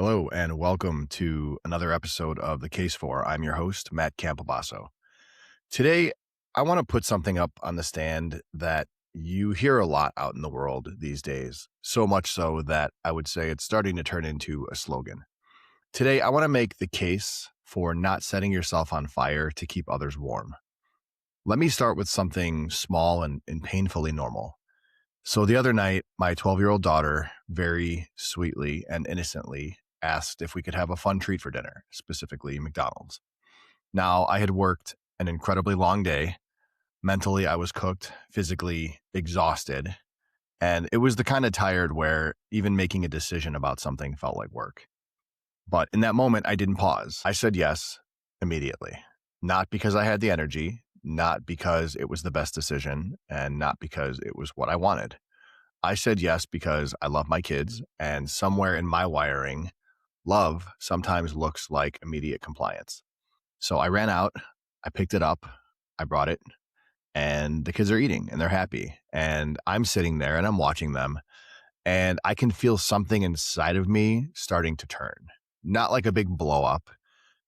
Hello, and welcome to another episode of The Case For. I'm your host, Matt Campobasso. Today, I want to put something up on the stand that you hear a lot out in the world these days, so much so that I would say it's starting to turn into a slogan. Today, I want to make the case for not setting yourself on fire to keep others warm. Let me start with something small and painfully normal. So the other night, my 12-year-old daughter very sweetly and innocently asked if we could have a fun treat for dinner, specifically McDonald's. Now, I had worked an incredibly long day. Mentally, I was cooked, physically exhausted, and it was the kind of tired where even making a decision about something felt like work. But in that moment, I didn't pause. I said yes immediately, not because I had the energy, not because it was the best decision, and not because it was what I wanted. I said yes because I love my kids, and somewhere in my wiring, love sometimes looks like immediate compliance. So I ran out, I picked it up, I brought it, and the kids are eating and they're happy. And I'm sitting there and I'm watching them, and I can feel something inside of me starting to turn. Not like a big blow up.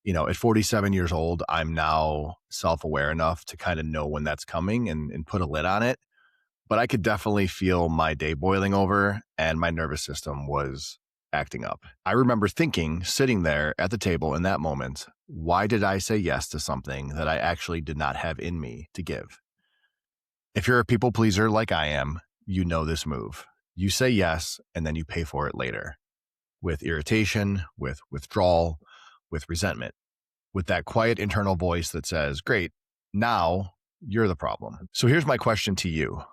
At 47 years old, I'm now self-aware enough to kind of know when that's coming and put a lid on it. But I could definitely feel my day boiling over and my nervous system was acting up. I remember thinking, sitting there at the table in that moment, why did I say yes to something that I actually did not have in me to give? If you're a people pleaser like I am, you know this move. You say yes, and then you pay for it later with irritation, with withdrawal, with resentment, with that quiet internal voice that says, great, now you're the problem. So here's my question to you.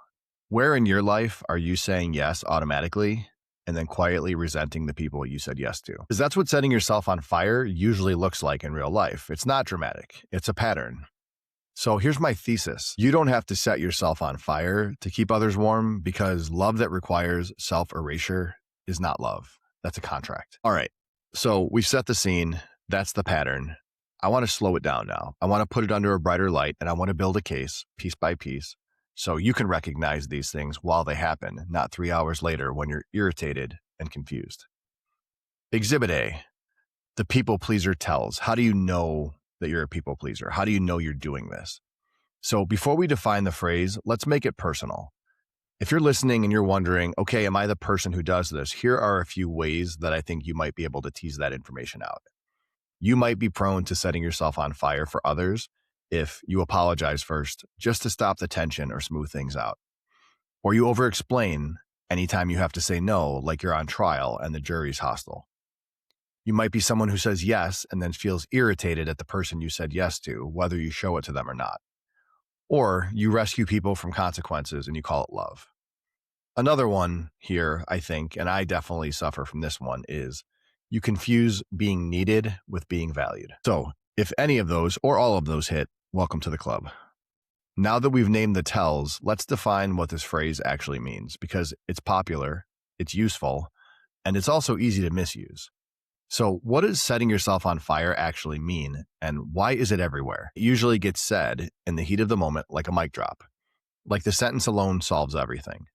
Where in your life are you saying yes automatically and then quietly resenting the people you said yes to? Because that's what setting yourself on fire usually looks like in real life. It's not dramatic. It's a pattern. So here's my thesis. You don't have to set yourself on fire to keep others warm because love that requires self-erasure is not love. That's a contract. All right. So we've set the scene. That's the pattern. I want to slow it down now. I want to put it under a brighter light, and I want to build a case piece by piece so you can recognize these things while they happen, not 3 hours later when you're irritated and confused. Exhibit A, the people pleaser tells. How do you know that you're a people pleaser? How do you know you're doing this? So before we define the phrase, let's make it personal. If you're listening and you're wondering, okay, am I the person who does this? Here are a few ways that I think you might be able to tease that information out. You might be prone to setting yourself on fire for others if you apologize first, just to stop the tension or smooth things out. Or you over-explain anytime you have to say no, like you're on trial and the jury's hostile. You might be someone who says yes and then feels irritated at the person you said yes to, whether you show it to them or not. Or you rescue people from consequences and you call it love. Another one here, I think, and I definitely suffer from this one, is you confuse being needed with being valued. So if any of those or all of those hit, welcome to the club. Now that we've named the tells, let's define what this phrase actually means, because it's popular, it's useful, and it's also easy to misuse. So what does setting yourself on fire actually mean, and why is it everywhere? It usually gets said in the heat of the moment like a mic drop, like the sentence alone solves everything.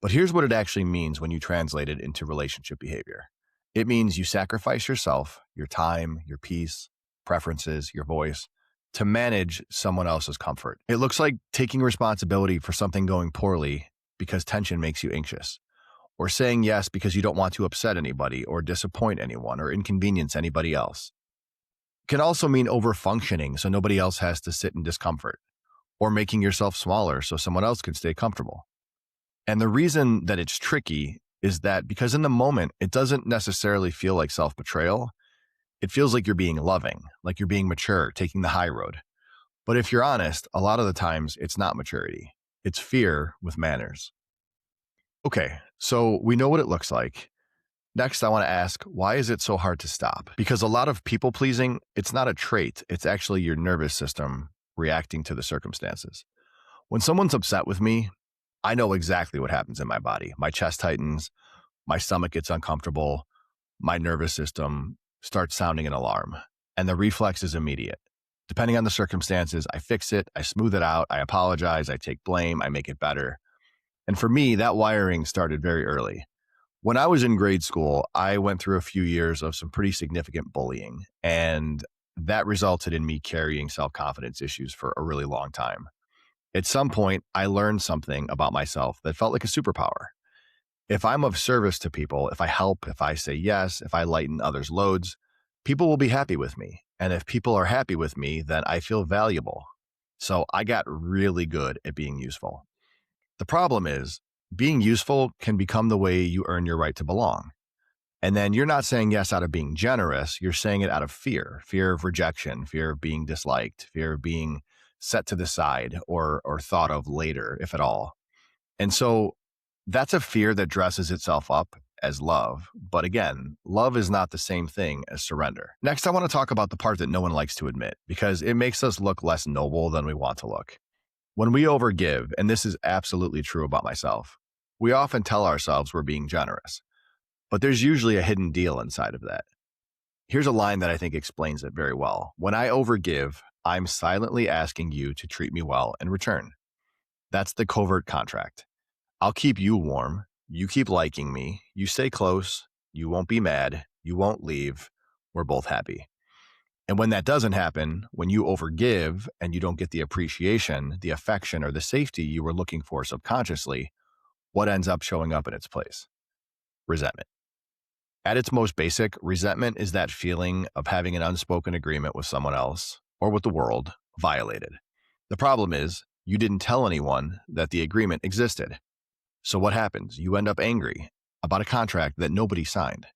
But here's what it actually means when you translate it into relationship behavior. It means you sacrifice yourself, your time, your peace, preferences, your voice, to manage someone else's comfort. It looks like taking responsibility for something going poorly because tension makes you anxious, or saying yes because you don't want to upset anybody or disappoint anyone or inconvenience anybody else. It can also mean over-functioning so nobody else has to sit in discomfort, or making yourself smaller so someone else can stay comfortable. And the reason that it's tricky is that because in the moment, it doesn't necessarily feel like self-betrayal. It feels like you're being loving, like you're being mature, taking the high road. But if you're honest, a lot of the times it's not maturity. It's fear with manners. Okay, so we know what it looks like. Next, I want to ask, why is it so hard to stop? Because a lot of people pleasing, it's not a trait. It's actually your nervous system reacting to the circumstances. When someone's upset with me, I know exactly what happens in my body. My chest tightens, my stomach gets uncomfortable, my nervous system starts sounding an alarm, and the reflex is immediate. Depending on the circumstances, I fix it, I smooth it out, I apologize, I take blame, I make it better. And for me, that wiring started very early. When I was in grade school, I went through a few years of some pretty significant bullying, and that resulted in me carrying self-confidence issues for a really long time. At some point, I learned something about myself that felt like a superpower. If I'm of service to people, if I help, if I say yes, if I lighten others' loads, people will be happy with me. And if people are happy with me, then I feel valuable. So I got really good at being useful. The problem is, being useful can become the way you earn your right to belong. And then you're not saying yes out of being generous, you're saying it out of fear of rejection, fear of being disliked, fear of being set to the side or thought of later, if at all. And so that's a fear that dresses itself up as love. But again, love is not the same thing as surrender. Next, I want to talk about the part that no one likes to admit because it makes us look less noble than we want to look. When we overgive, and this is absolutely true about myself, we often tell ourselves we're being generous, but there's usually a hidden deal inside of that. Here's a line that I think explains it very well. When I overgive, I'm silently asking you to treat me well in return. That's the covert contract. I'll keep you warm. You keep liking me. You stay close. You won't be mad. You won't leave. We're both happy. And when that doesn't happen, when you overgive and you don't get the appreciation, the affection, or the safety you were looking for subconsciously, what ends up showing up in its place? Resentment. At its most basic, resentment is that feeling of having an unspoken agreement with someone else or with the world violated. The problem is, you didn't tell anyone that the agreement existed. So what happens? You end up angry about a contract that nobody signed.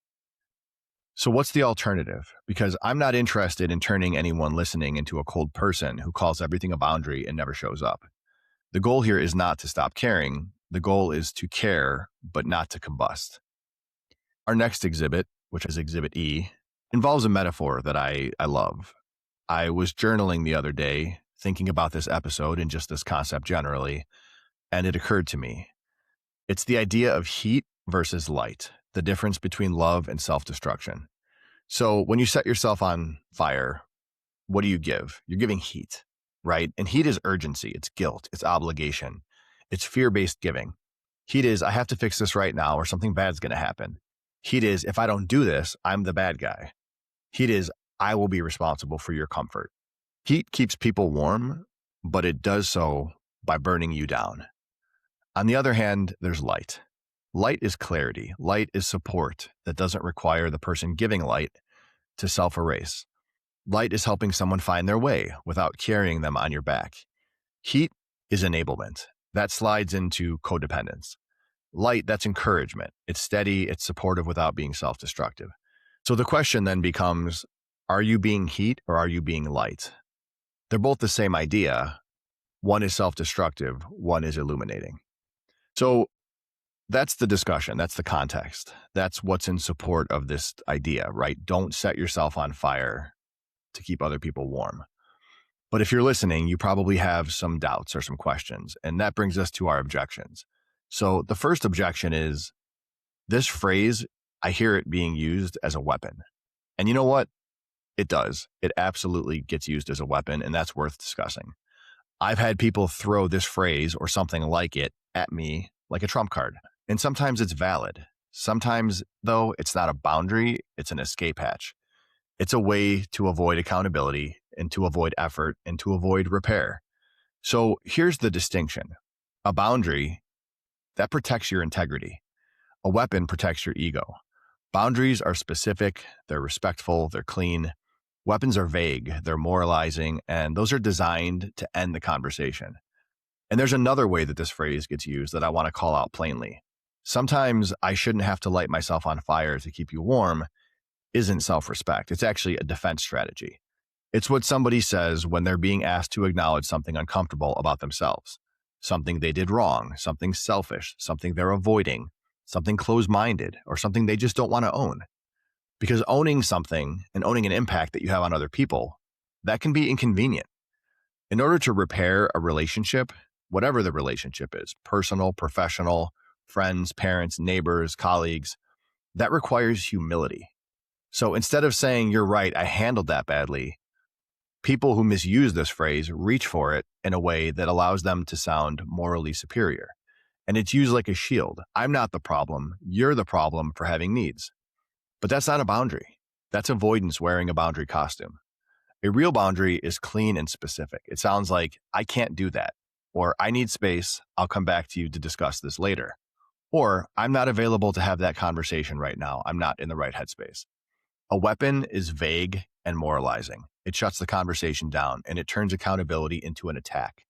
So what's the alternative? Because I'm not interested in turning anyone listening into a cold person who calls everything a boundary and never shows up. The goal here is not to stop caring. The goal is to care, but not to combust. Our next exhibit, which is Exhibit E, involves a metaphor that I love. I was journaling the other day, thinking about this episode and just this concept generally, and it occurred to me. It's the idea of heat versus light, the difference between love and self-destruction. So when you set yourself on fire, what do you give? You're giving heat, right? And heat is urgency, it's guilt, it's obligation, it's fear-based giving. Heat is, I have to fix this right now or something bad's going to happen. Heat is, if I don't do this, I'm the bad guy. Heat is, I will be responsible for your comfort. Heat keeps people warm, but it does so by burning you down. On the other hand, there's light. Light is clarity. Light is support that doesn't require the person giving light to self-erase. Light is helping someone find their way without carrying them on your back. Heat is enablement. That slides into codependence. Light, that's encouragement. It's steady, it's supportive without being self-destructive. So the question then becomes, are you being heat or are you being light? They're both the same idea. One is self-destructive, one is illuminating. So that's the discussion. That's the context. That's what's in support of this idea, right? Don't set yourself on fire to keep other people warm. But if you're listening, you probably have some doubts or some questions, and that brings us to our objections. So the first objection is this phrase, I hear it being used as a weapon. And you know what? It does. It absolutely gets used as a weapon, and that's worth discussing. I've had people throw this phrase or something like it at me like a trump card. And sometimes it's valid. Sometimes, though, it's not a boundary, it's an escape hatch. It's a way to avoid accountability and to avoid effort and to avoid repair. So here's the distinction. A boundary, that protects your integrity. A weapon protects your ego. Boundaries are specific, they're respectful, they're clean. Weapons are vague, they're moralizing, and those are designed to end the conversation. And there's another way that this phrase gets used that I want to call out plainly. Sometimes I shouldn't have to light myself on fire to keep you warm isn't self-respect. It's actually a defense strategy. It's what somebody says when they're being asked to acknowledge something uncomfortable about themselves, something they did wrong, something selfish, something they're avoiding, something closed-minded, or something they just don't want to own. Because owning something and owning an impact that you have on other people, that can be inconvenient. In order to repair a relationship, whatever the relationship is, personal, professional, friends, parents, neighbors, colleagues, that requires humility. So instead of saying, you're right, I handled that badly, people who misuse this phrase reach for it in a way that allows them to sound morally superior. And it's used like a shield. I'm not the problem. You're the problem for having needs. But that's not a boundary. That's avoidance wearing a boundary costume. A real boundary is clean and specific. It sounds like, I can't do that. Or I need space. I'll come back to you to discuss this later. Or I'm not available to have that conversation right now. I'm not in the right headspace. A weapon is vague and moralizing. It shuts the conversation down and it turns accountability into an attack.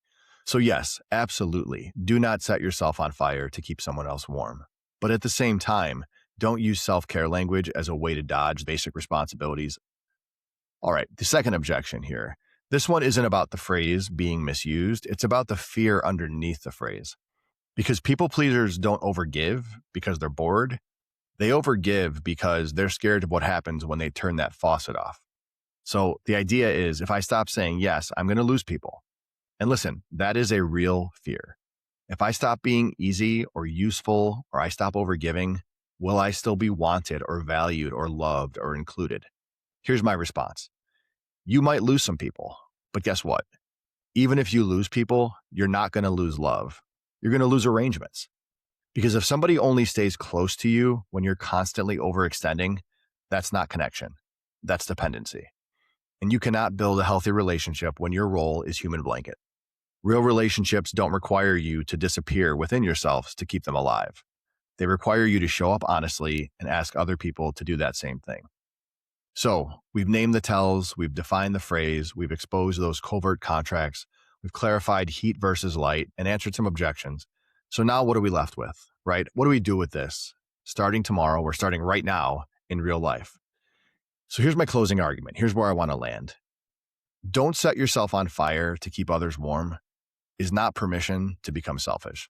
So yes, absolutely, do not set yourself on fire to keep someone else warm. But at the same time, don't use self-care language as a way to dodge basic responsibilities. All right, the second objection here. This one isn't about the phrase being misused. It's about the fear underneath the phrase. Because people pleasers don't overgive because they're bored. They overgive because they're scared of what happens when they turn that faucet off. So the idea is, if I stop saying yes, I'm going to lose people. And listen, that is a real fear. If I stop being easy or useful, or I stop overgiving, will I still be wanted or valued or loved or included? Here's my response. You might lose some people, but guess what? Even if you lose people, you're not going to lose love. You're going to lose arrangements. Because if somebody only stays close to you when you're constantly overextending, that's not connection. That's dependency. And you cannot build a healthy relationship when your role is human blanket. Real relationships don't require you to disappear within yourselves to keep them alive. They require you to show up honestly and ask other people to do that same thing. So we've named the tells, we've defined the phrase, we've exposed those covert contracts, we've clarified heat versus light and answered some objections. So now what are we left with, right? What do we do with this? Starting tomorrow, we're starting right now in real life. So here's my closing argument. Here's where I want to land. Don't set yourself on fire to keep others warm is not permission to become selfish.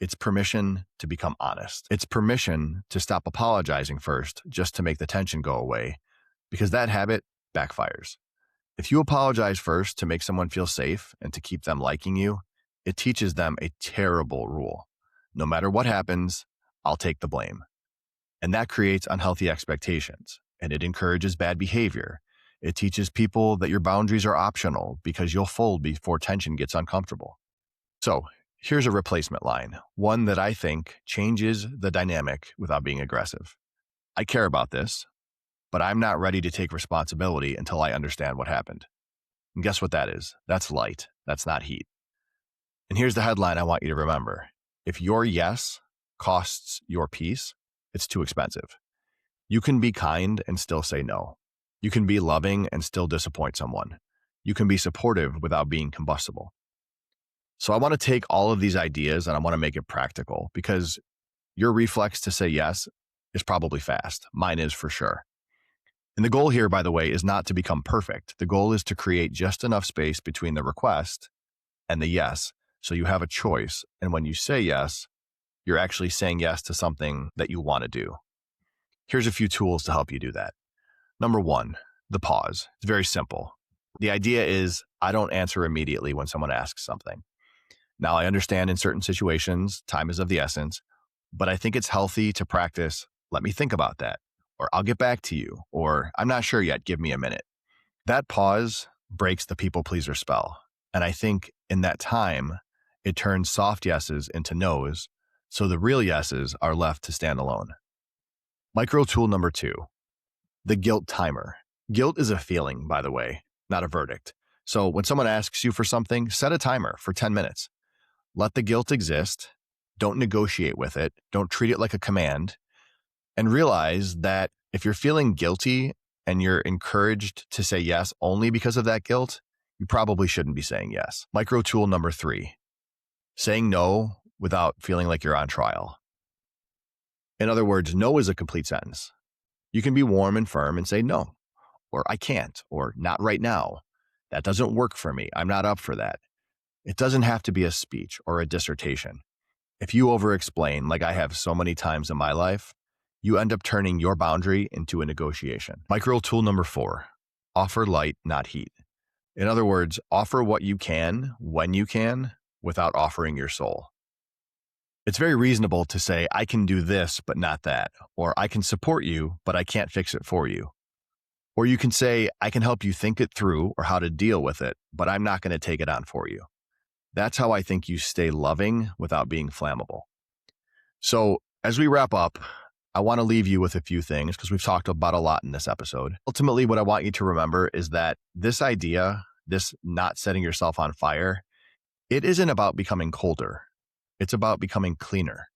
It's permission to become honest. It's permission to stop apologizing first just to make the tension go away, because that habit backfires. If you apologize first to make someone feel safe and to keep them liking you, it teaches them a terrible rule. No matter what happens, I'll take the blame. And that creates unhealthy expectations, and it encourages bad behavior. It teaches people that your boundaries are optional because you'll fold before tension gets uncomfortable. So here's a replacement line, one that I think changes the dynamic without being aggressive. I care about this, but I'm not ready to take responsibility until I understand what happened. And guess what that is? That's light. That's not heat. And here's the headline I want you to remember. If your yes costs your peace, it's too expensive. You can be kind and still say no. You can be loving and still disappoint someone. You can be supportive without being combustible. So I want to take all of these ideas and I want to make it practical, because your reflex to say yes is probably fast. Mine is for sure. And the goal here, by the way, is not to become perfect. The goal is to create just enough space between the request and the yes, so you have a choice. And when you say yes, you're actually saying yes to something that you want to do. Here's a few tools to help you do that. Number one, the pause. It's very simple. The idea is, I don't answer immediately when someone asks something. Now, I understand in certain situations, time is of the essence, but I think it's healthy to practice, let me think about that, or I'll get back to you, or I'm not sure yet, give me a minute. That pause breaks the people pleaser spell. And I think in that time, it turns soft yeses into nos, so the real yeses are left to stand alone. Micro tool number 2, the guilt timer. Guilt is a feeling, by the way, not a verdict. So when someone asks you for something, set a timer for 10 minutes. Let the guilt exist. Don't negotiate with it. Don't treat it like a command. And realize that if you're feeling guilty and you're encouraged to say yes only because of that guilt, you probably shouldn't be saying yes. Micro tool number 3, saying no without feeling like you're on trial. In other words, no is a complete sentence. You can be warm and firm and say no, or I can't, or not right now. That doesn't work for me. I'm not up for that. It doesn't have to be a speech or a dissertation. If you over-explain, like I have so many times in my life, you end up turning your boundary into a negotiation. Micro tool number 4, offer light, not heat. In other words, offer what you can, when you can, without offering your soul. It's very reasonable to say, I can do this, but not that. Or I can support you, but I can't fix it for you. Or you can say, I can help you think it through or how to deal with it, but I'm not going to take it on for you. That's how I think you stay loving without being flammable. So as we wrap up, I want to leave you with a few things because we've talked about a lot in this episode. Ultimately, what I want you to remember is that this idea, this not setting yourself on fire, it isn't about becoming colder. It's about becoming cleaner.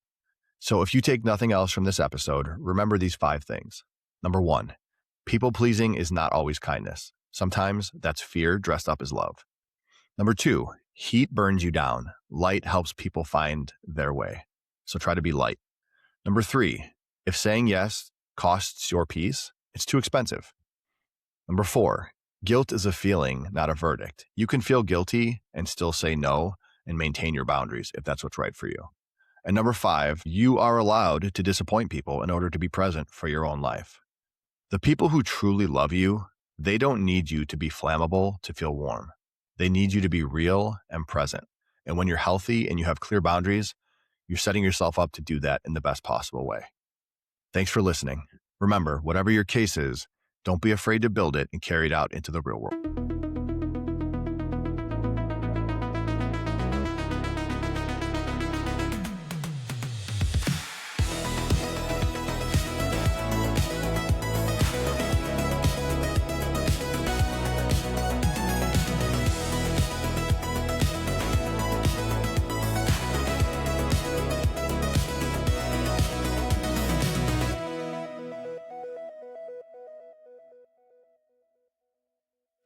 So if you take nothing else from this episode, remember these 5 things. Number 1, people pleasing is not always kindness. Sometimes that's fear dressed up as love. Number 2, heat burns you down. Light helps people find their way. So try to be light. Number 3, if saying yes costs your peace, it's too expensive. Number 4, guilt is a feeling, not a verdict. You can feel guilty and still say no and maintain your boundaries if that's what's right for you. And number 5, you are allowed to disappoint people in order to be present for your own life. The people who truly love you, they don't need you to be flammable to feel warm. They need you to be real and present. And when you're healthy and you have clear boundaries, you're setting yourself up to do that in the best possible way. Thanks for listening. Remember, whatever your case is, don't be afraid to build it and carry it out into the real world.